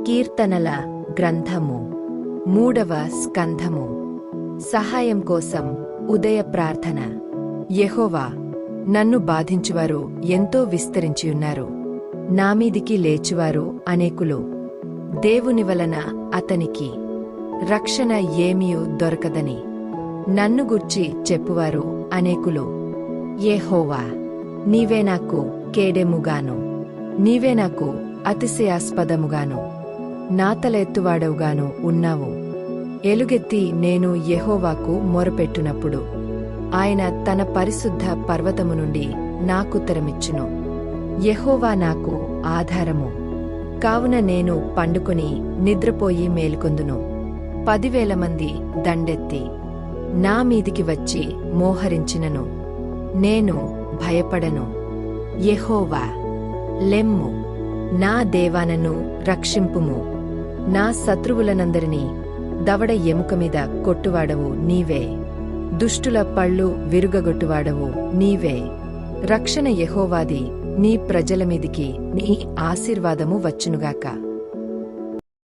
కీర్తనల గ్రంథము 3వ స్కంధము. సహాయం కోసం ఉదయ ప్రార్థన. యెహోవా, నన్ను బాధించువారు ఎంతో విస్తరించియున్నారు. నామీదికి లేచువారు అనేకులు. దేవుని వలన అతనికి రక్షణ ఏమీయూ దొరకదని నన్ను గూర్చి చెప్పువారు అనేకులు. యెహోవా, నీవే నాకు కేడెముగాను, నీవే నాకు అతిశయాస్పదముగాను, నా తల ఎత్తువాడవుగాను ఉన్నావు. ఎలుగెత్తి నేను యెహోవాకు మొరపెట్టునప్పుడు ఆయన తన పరిశుద్ధ పర్వతము నుండి నాకుత్తరమిచ్చును. యెహోవా నాకు ఆధారము కావున నేను పండుకొని నిద్రపోయి మేలుకొందును. 10,000 మంది దండెత్తి నా మీదికి వచ్చి మోహరించినను నేను భయపడను. యెహోవా, లెమ్ము, నా దేవా, రక్షింపుము. నా శత్రువులనందరినీ దవడ ఎముక మీద కొట్టువాడవు నీవే, దుష్టుల పళ్ళు విరుగగొట్టువాడవు నీవే. రక్షణ యెహోవాది, నీ ప్రజల మీదికి నీ ఆశీర్వాదము వచ్చునుగాక.